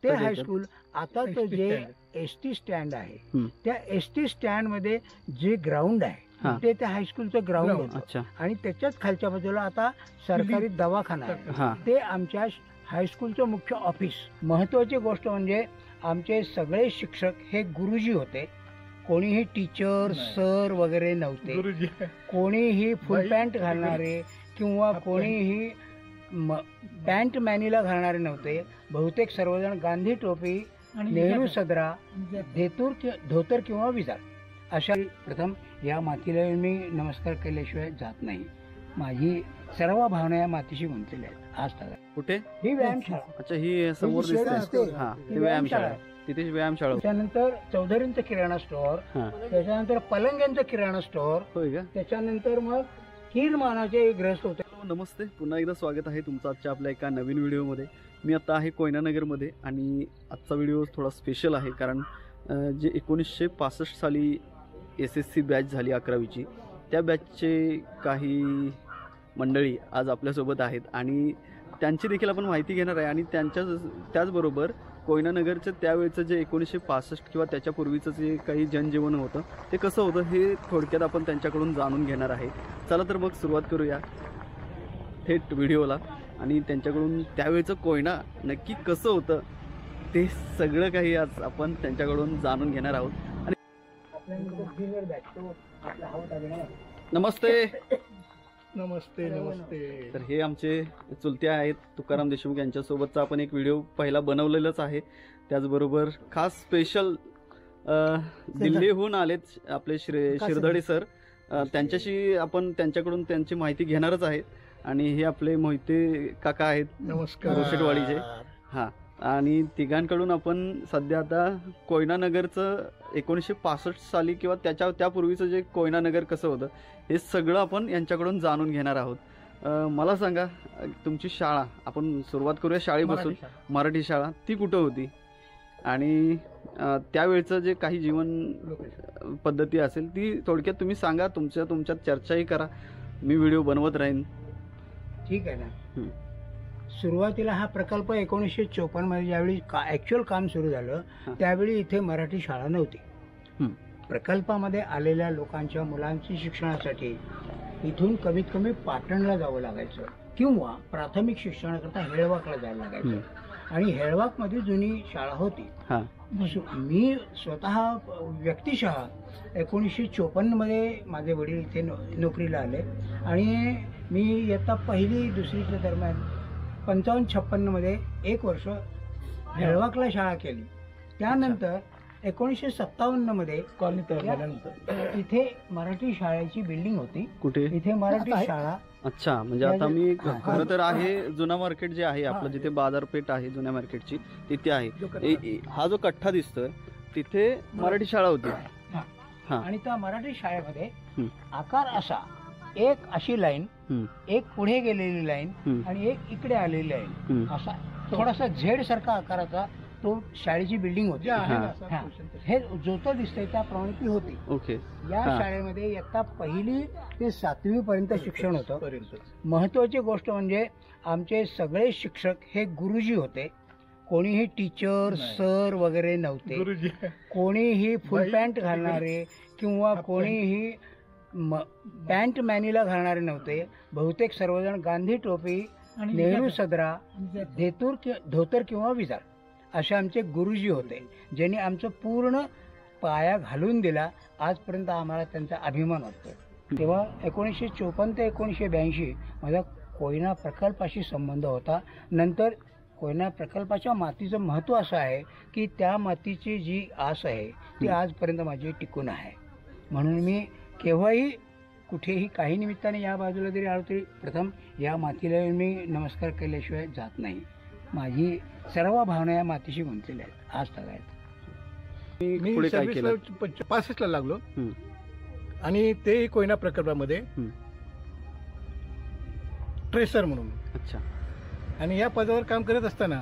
ते हायस्कूल आता तो जे एसटी स्टँड आहे त्या एसटी स्टँड मध्ये जे ग्राउंड आहे ते त्या हायस्कूलचं ग्राउंड होतं आणि त्याच्याच खालच्या बाजूला आता सरकारी दवाखाना आहे. ते आमच्या हायस्कूलचं मुख्य ऑफिस. महत्वाची गोष्ट म्हणजे आमचे सगळे शिक्षक हे गुरुजी होते. कोणीही टीचर सर वगैरे नव्हते. कोणीही फुल पॅन्ट घालणारे किंवा कोणीही पॅन्ट मॅनीला घालणारे नव्हते. बहुतेक सर्वजण गांधी टोपी, नेहरू सदरा, धोतर किंवा विजार अशा. प्रथम या मातीला मी नमस्कार केल्याशिवाय जात नाही. माझी सर्व भावना या मातीशी गुंतलेल्या आहेत आज तक. कुठे ही व्यायामशाळा. अच्छा, ही समोर दिसते व्यायामशाळा. तिथे व्यायामशाळा. त्यानंतर चौधरींचं किराणा स्टोअर, त्याच्यानंतर पलंग्यांचं किराणा स्टोअर, होय का. त्याच्यानंतर मग कीरमानाचे ग्रस्त होते. नमस्ते, पुन्हा एकदा स्वागत आहे तुमचं आजच्या आपल्या एका नवीन व्हिडिओमध्ये. मी आता आहे कोयनानगरमध्ये आणि आजचा व्हिडिओ थोडा स्पेशल आहे कारण जे 1965 साली SSC बॅच झाली 11वीची, त्या बॅचचे काही मंडळी आज आपल्यासोबत आहेत आणि त्यांची देखील आपण माहिती घेणार आहे. आणि त्याचबरोबर कोयनानगरचं त्यावेळेचं जे 1965 किंवा त्याच्यापूर्वीचं जे काही जनजीवन होतं ते कसं होतं हे थोडक्यात आपण त्यांच्याकडून जाणून घेणार आहे. चला तर मग सुरुवात करूया थेट व्हिडिओला आणि त्यांच्याकडून त्यावेळेचं कोयना नक्की कसं होतं ते सगळं काही आज आपण त्यांच्याकडून जाणून घेणार आहोत. आणि नमस्ते नमस्ते नमस्ते. तर हे आमचे चुलते आहेत तुकाराम देशमुख, यांच्यासोबतचा आपण एक व्हिडिओ पहिला बनवलेलाच आहे. त्याचबरोबर खास स्पेशल दिल्लीहून आलेत आपले शिरदळे सर. त्यांच्याशी आपण त्यांच्याकडून त्यांची माहिती घेणारच आहेत. आणि हे आपले मोहिते काका आहेत, नमस्कार, रोशेटवाडीचे. हां, आणि तिघांकडून आपण सध्या आता कोयनानगरचं 1965 साली किंवा त्यापूर्वीचं जे कोयनानगर कसं होतं हे सगळं आपण यांच्याकडून जाणून घेणार आहोत. मला सांगा, तुमची शाळा, आपण सुरुवात करूया शाळेपासून. मराठी शाळा ती कुठं होती आणि त्यावेळचं जे काही जीवन पद्धती असेल ती थोडक्यात तुम्ही सांगा. तुमच्यात चर्चाही करा, मी व्हिडिओ बनवत राहीन. ठीक आहे ना. सुरुवातीला हा प्रकल्प 1954 मध्ये ज्यावेळी ऍक्च्युअल काम सुरू झालं त्यावेळी इथे मराठी शाळा नव्हती. प्रकल्पामध्ये आलेल्या लोकांच्या मुलांची शिक्षणासाठी इथून कमीत कमी पाटणला जावं लागायचं किंवा प्राथमिक शिक्षणाकरता हेळवाकला जायला लागायचं. आणि हेळवाकमध्ये जुनी शाळा होती. मी स्वतः व्यक्तिशः 1954 मध्ये माझे वडील इथे नोकरीला आले आणि मी इयत्ता पहिली दुसरीच्या दरम्यान 55-56 मध्ये 1 वर्ष हेळवाकला शाळा केली. त्यानंतर 1957 मध्ये इथे मराठी शाळेची बिल्डिंग होती. कुठे? इथे मराठी शाळा. अच्छा, म्हणजे आता मी खरं तर आहे जुना मार्केट जे आहे आपलं, जिथे बाजारपेठ आहे जुन्या मार्केटची, तिथे आहे. हा जो कठ्ठा दिसतोय तिथे मराठी शाळा होती. आणि त्या मराठी शाळेमध्ये आकार असा, एक अशी लाईन, एक पुढे गेलेली लाईन आणि एक इकडे आलेली लाईन, असा थोडासा झेड सारखा आकाराचा तो शाळेची बिल्डिंग होती. हे जोतं दिसतंय त्याप्रमाणे ती होती. ओके. या शाळेमध्ये इयत्ता पहिली ते 7वी पर्यंत शिक्षण होतं. महत्वाची गोष्ट म्हणजे आमचे सगळे शिक्षक हे गुरुजी होते. कोणीही टीचर सर वगैरे नव्हते. कोणीही फुल पॅन्ट घालणारे किंवा कोणीही पॅन्ट मॅनीला घालणारे नव्हते. बहुतेक सर्वजण गांधी टोपी, नेहरू सदरा, धोतर किंवा विजार असे आमचे गुरुजी होते, ज्यांनी आमचं पूर्ण पाया घालून दिला. आजपर्यंत आम्हाला त्यांचा अभिमान वाटतो. तेव्हा 1954 ते 1982 माझा कोयना प्रकल्पाशी संबंध होता. नंतर कोयना प्रकल्पाच्या मातीचं महत्त्व असं आहे की त्या मातीची जी आस आहे ती आजपर्यंत माझी टिकून आहे. म्हणून मी केव्हाही कुठेही काही निमित्ताने या बाजूला जरी आलो तरी प्रथम या मातीला मी नमस्कार केल्याशिवाय जात नाही. माझी सर्व भावना या मातीशी गुंतलेल्या आहेत आज तक आहेत. मी 65 ला लागलो आणि ते कोयना प्रकल्पामध्ये ट्रेसर म्हणून. अच्छा. आणि या पदावर काम करत असताना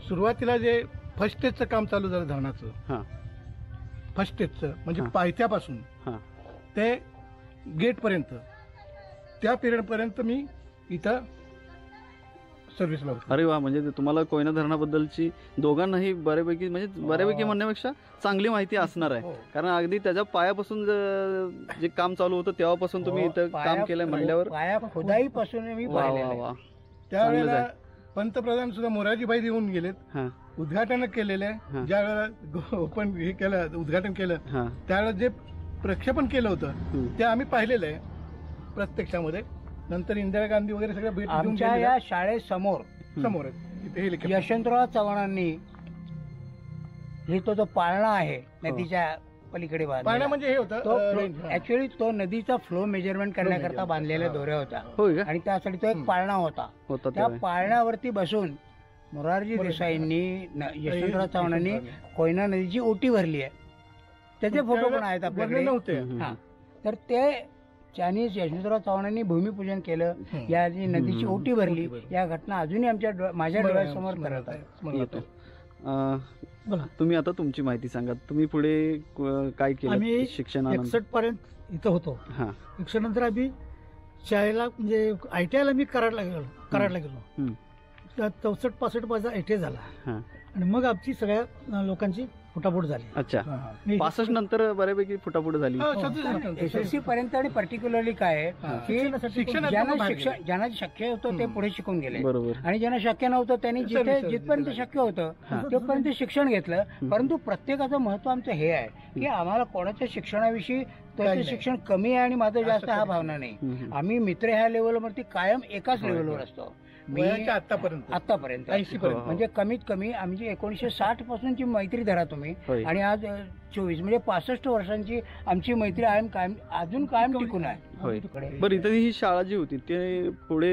सुरुवातीला जे फर्स्ट स्टेजचं काम चालू झालं धरणाचं, फर्स्ट स्टेजचं म्हणजे पायथ्यापासून ते गेटपर्यंत, त्या पिरियडपर्यंत मी इथं सर्व्हिसला होतो. अरे वा, म्हणजे तुम्हाला कोयना धरणाबद्दलची दोघांनाही बऱ्यापैकी म्हणजे बऱ्यापैकी म्हणण्यापेक्षा चांगली माहिती असणार आहे. हो. कारण अगदी त्याच्या पायापासून जे काम चालू होतं तेव्हापासून तुम्ही इथं काम केलंय म्हणल्यावर पाया खोदाईपासून मी वा वा पाहिलेलं आहे. वा. त्यावेळेला चांगलंच पंतप्रधान सुद्धा मोरारजीभाई येऊन गेलेत, हा उद्घाटन केलेलं हा. आहे. ज्या वेळेला ओपन हे केलं, उद्घाटन केलं, हा त्यावेळेला जे प्रक्षेपण केलं होतं हम्म. ते आम्ही पाहिलेलं आहे प्रत्यक्षामध्ये. नंतर इंदिरा गांधी वगैरे सगळ्या भेट देऊन आमच्या गेलेल्या या शाळेसमोर समोर आहेत. इथे हेलिकॉप्टर. यशवंतराव चव्हाणांनी हे तो पाळणा आहे नदीच्या पलीकडे पाळणा बांधलेला. म्हणजे हे होतं तो range, हा. ऍक्च्युअली तो नदीचा फ्लो मेजरमेंट करण्याकरता measurement. बांधलेल्या हा. दोऱ्या होत्या होय का आणि त्यासाठी तो एक पाळणा होता. होता त्या तेव्हा. पाळण्यावरती बसून मोरारजी देसाईंनी यशवंतराव चव्हाणांनी कोयना नदीची ओटी भरली आहे. त्याचे फोटो पण आहेत आपल्याकडे. वर्णन नव्हते. हम्म. हा. तर ते चायनीज यशवंतराव चव्हाणांनी भूमिपूजन केलं, या जी नदीची हम्म. ओटी भरली. ओटी भरली. या घटना अजूनही माझ्या डोळ्यासमोर करत आहे. येतो. तुम्ही आता तुमची माहिती सांगा. तुम्ही पुढे काय केलं आम्ही शिक्षणानंतर? 61 पर्यंत इथं होतो. हा 61 नंतर आम्ही शाळेला म्हणजे ITI ला मी कराडला हम्म. गेलो. त्यात 64-65 माझा ITI झाला हा. आणि मग आमची सगळ्या लोकांची फुटाफूट झाली. अच्छा. हा, हा. मी 65 नंतर बऱ्यापैकी फुटाफुट झाली. हा, सतत- SSC पर्यंत आणि पर्टिक्युलरली काय आहे हा. की शिक्षणात ज्यांना भाग शिक्षण घेतला. ज्यांना शक्य होतं ते पुढे शिकून गेले बरोबर. आणि ज्यांना शक्य नव्हतं त्यांनी जिथपर्यंत शक्य होतं हा. तिथपर्यंत शिक्षण घेतलं. परंतु प्रत्येकाचं महत्व आमचं हे आहे की आम्हाला कोणाच्या शिक्षणाविषयी त्याचं नाही. शिक्षण कमी आहे आणि माझं जास्त हा भावना नाही. हम्म. आम्ही मित्र ह्या लेवलवरती कायम एकाच लेवलवर असतो. मी वयाच्या आतापर्यंत आतापर्यंत 80 पर्यंत. हो. म्हणजे कमीत कमी आमची 1960 पासूनची मैत्री धरा तुम्ही होय. आणि आज 24 म्हणजे 65 वर्षांची आमची मैत्री अजून कायम टिकून आहे. होय. तिकडे. बरं, इथं ही शाळा जी होती ते पुढे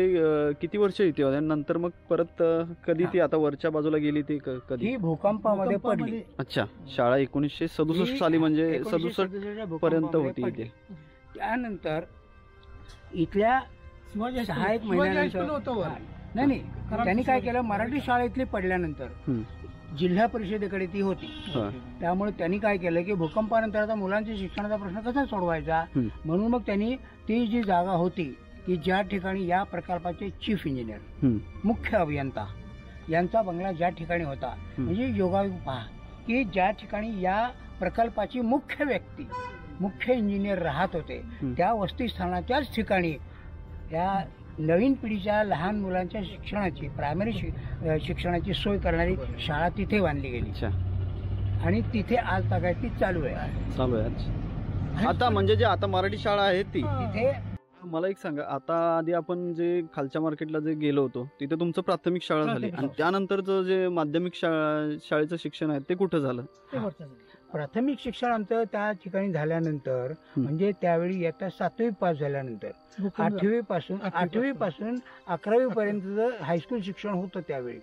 किती वर्ष इथे होत्या नंतर मग परत कधी ती आता वरच्या बाजूला गेली ती कधी? ही भूकंपामध्ये पडली. अच्छा. शाळा 1967 साली म्हणजे 67 पर्यंत होती पडली. इथे. त्यानंतर इथल्या शिवाजी 6 हायस्कूल- शिवाजी हायस्कूल होतं वर. महिन्यानंतर नाही त्यांनी काय केलं, मराठी शाळेतली पडल्यानंतर हम्म. जिल्हा परिषदेकडे ती होती. हा. त्यामुळे त्यांनी काय केलं की भूकंपानंतर आता मुलांच्या शिक्षणाचा प्रश्न कसा सोडवायचा हम्म. म्हणून मग त्यांनी ती जी जागा होती की ज्या ठिकाणी या प्रकल्पाचे चीफ इंजिनियर हम्म. मुख्य अभियंता यांचा बंगला ज्या ठिकाणी होता, म्हणजे योगायोग पहा की ज्या ठिकाणी या प्रकल्पाची मुख्य व्यक्ती मुख्य इंजिनियर राहत होते त्या वसतिस्थानाच्याच ठिकाणी या नवीन पिढीच्या लहान मुलांच्या शिक्षणाची प्रायमरी शिक्षणाची सोय करणारी शाळा तिथे बांधली गेली अच्छा. आणि तिथे आज तागायत ती चालू आहे. चालू आहे. अच्छा. आता म्हणजे जे आता मराठी शाळा आहे ती तिथे मला एक सांगा, आता आधी आपण जे खालच्या मार्केटला जे गेलो होतो तिथे तुमचं प्राथमिक शाळा झाली आणि त्यानंतरचं जे माध्यमिक शाळेचं शिक्षण आहे ते कुठं झालं? ते वरचं झालं. प्राथमिक शिक्षण आमचं त्या ठिकाणी झाल्यानंतर म्हणजे त्यावेळी इयत्ता 7वी पास झाल्यानंतर भूकंप 8वी पासून 11वी पर्यंत हायस्कूल शिक्षण होतं त्यावेळी.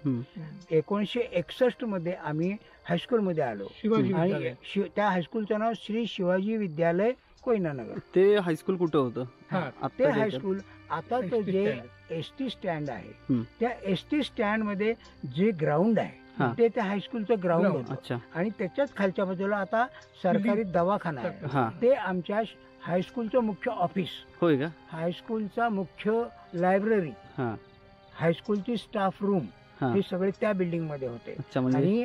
1961 मध्ये आम्ही हायस्कूलमध्ये आलो शिवाजी आणि विद्यालय. त्या हायस्कूलचं नाव श्री शिवाजी विद्यालय कोयनानगर. ते हायस्कूल कुठं होतं? हा. आता ते जे- हायस्कूल आता तो ST जे stand. ST स्टँड आहे हम्म. त्या ST स्टँड मध्ये जे ग्राउंड हा. आहे ते त्या हायस्कूलचं ग्राउंड Ground. होतं अच्छा. आणि त्याच्याच खालच्या बाजूला आता सरकारी दवाखाना आहे. हा. ते आमच्या हायस्कूलचं मुख्य ऑफिस, होय का? हायस्कूलचा मुख्य लायब्ररी, हा. हायस्कूलची स्टाफ रूम हा. हे सगळे त्या बिल्डिंग मध्ये होते. अच्छा. म्हणजे आणि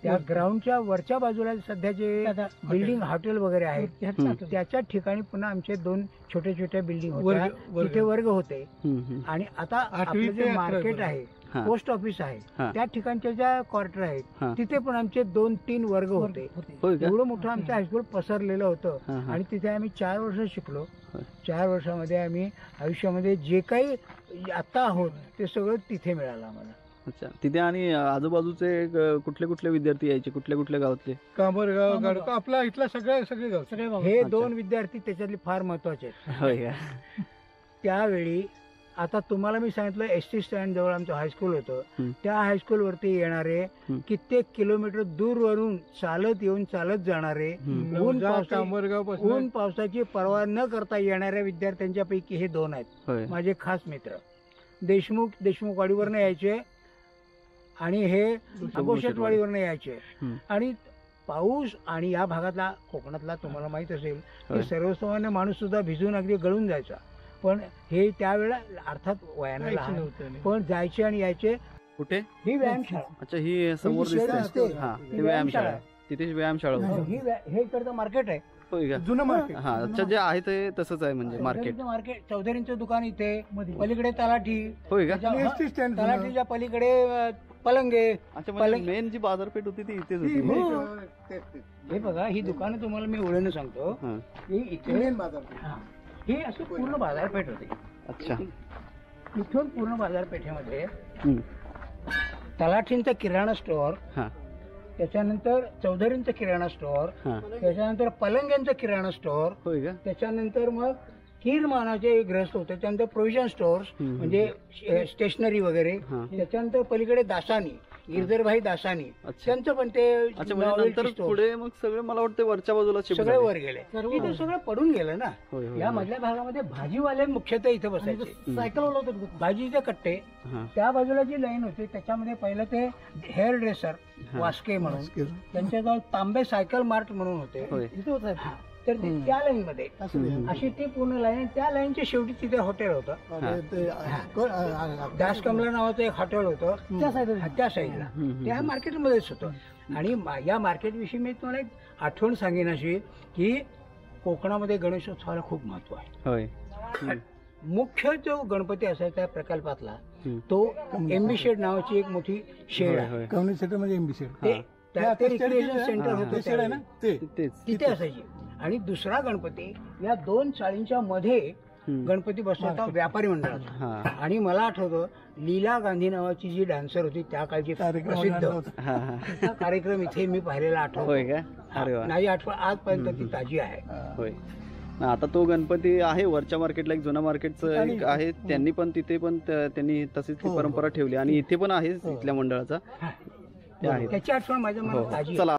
त्या ग्राउंडच्या वरच्या बाजूला सध्या जे आता बिल्डिंग हॉटेल वगैरे आहेत ह्याचं हम्म. आता त्याच्या ठिकाणी पुन्हा आमचे 2 छोट्या छोट्या बिल्डिंग वर्ग- होत्या. वर्ग. तिथे वर्ग होते हम्म. आणि आता 8वी आपलं ते जे 11वी मार्केट पर्यंत. आहे, हा. पोस्ट ऑफिस आहे, हा. त्या ठिकाणच्या ज्या क्वार्टर आहेत हा. तिथे पण आमचे 2-3 वर्ग होते. होय का? एवढं मोठं आमचं हायस्कूल पसरलेलं होतं हा, हा. आणि तिथे आम्ही 4 वर्ष शिकलो. होय. 4 वर्षामध्ये आम्ही आयुष्यामध्ये जे काही आता आहोत ते सगळं तिथे मिळालं आम्हाला. अच्छा. तिथे आणि आजूबाजूचे कुठले कुठले विद्यार्थी यायचे, कुठल्या कुठल्या गावातले? कांबरगाव, गाडगाव, आपला इथला सगळे गाव. सगळे गाव. हे अच्छा. 2 विद्यार्थी त्याच्यातले फार महत्वाचे आहेत. होय का? त्यावेळी आता तुम्हाला मी सांगितलं ST स्टँड जवळ आमचं हायस्कूल होतं. हम्म. त्या हायस्कूल वरती येणारे कित्येक किलोमीटर दूरवरून चालत येऊन चालत जाणारे हम्म. कांबरगाव ऊन पावसाची पर्वा न करता येणाऱ्या विद्यार्थ्यांच्या पैकी हे 2 आहेत होय. माझे खास मित्र. देशमुख वाडीवरनं यायचे आणि हे आगोशेटवाडीवरनं यायचे. हम्म. आणि पाऊस आणि या भागातला कोकणातला तुम्हाला माहित असेल होय. की सर्वसामान्य माणूस सुद्धा भिजून अगदी गळून जायचा. पण हे त्यावेळेला अर्थात वयानं जायचं लहान, नव्हतं. पण जायचे आणि यायचे. कुठे? ही व्यायामशाळा. अच्छा, ही समोर ही शेड दिसते. असते. हा, ही ती व्यायामशाळा व्यायामशाळा. आहे. तिथे व्यायामशाळा होती. हे इकडचं मार्केट आहे. होय का? जुनं मार्केट. हा, अच्छा, जे आहे ते तसंच आहे म्हणजे मार्केट. मार्केट चौधरींचं दुकान इथे, पलीकडे तलाठी, होय का? त्याच्या- एसटी स्टँड जुनं. तलाठीच्या पलीकडे पलंगे. अच्छा, म्हणजे मेन जी बाजारपेठ होती ती इथेच होती. हो. हे बघा, ही दुकानं तुम्हाला मी ओळखून सांगतो. हा, ही इथे हा. ही अशी पूर्ण बाजारपेठ होती. अच्छा. इथून पूर्ण बाजारपेठेमध्ये हम्म. तलाठींचा किराणा स्टोअर, हा, त्याच्यानंतर चौधरींचा किराणा स्टोअर, हा. त्याच्यानंतर पलंग्यांचा किराणा स्टोअर, होय का? त्याच्यानंतर मग किरमानाचे ग्रस्त होते, त्याच्यानंतर प्रोव्हिजन स्टोअर्स हम्म. म्हणजे स्टेशनरी वगैरे, हा. त्याच्यानंतर पलीकडे दासानी, गिरधरभाई दासानी, अच्छा. त्यांचं पण ते अच्छा, म्हणजे novelty नंतर stores. पुढे मग सगळे मला वाटतं वरच्या बाजूला शिफ्ट सगळे झाले. वर गेले. इथे सगळं पडून गेलं ना. होय, होय, या होय. मधल्या भागामध्ये भाजीवाले मुख्यतः इथे बसायचे. सायकलवाला होते, भाजीचे कट्टे. हा, त्या बाजूला जी लाईन होती त्याच्यामध्ये पहिलं ते हेअर ड्रेसर हा. वास्के म्हणून, त्यांच्याजवळ तांबे सायकल मार्ट म्हणून होते. होय. इथे होतं. तर त्या लाईन मध्ये अशी ती पूर्ण लाईन, त्या लाईनच्या शेवटी तिथे हॉटेल होतं. दास कमला नावाचं एक हॉटेल होतं त्या साईडला. त्या मार्केटमध्येच होतं. आणि या मार्केट विषयी मी तुम्हाला एक आठवण सांगेन अशी की कोकणामध्ये गणेशोत्सवाला खूप महत्व आहे. होय. हम्म. मुख्य जो गणपती असायचा त्या प्रकल्पातला हम्म. तो एमबी शेड नावाची एक मोठी शेड होय, आहे. होय. कवनी सेंटर म्हणजे एमबी ते हा. ते रिक्रिएशन सेंटर हा, होतं ते शेड आहे ना ते. तेच. तिथे असायची. आणि दुसरा गणपती या दोन चाळींच्या मध्ये हम्म. गणपती बसवता व्यापारी मंडळाचा. हा, आणि मला आठवतं लीला गांधी नावाची जी डान्सर होती त्या काळची प्रसिद्ध, हा, हा. तिचा कार्यक्रम इथे मी पाहिलेला होय आठवतो. का? अरे वा. नाही आठवण आजपर्यंत ती ताजी आहे. होय. आता तो गणपती आहे वरच्या मार्केटला, एक जुना मार्केटचं एक आहे, त्यांनी पण तिथे पण त्यांनी तशीच ती परंपरा ठेवली आणि इथे पण आहे इथल्या मंडळाचा. ते आहे. त्याची आठवण माझ्या हो, मनात ताजी आहे. चला.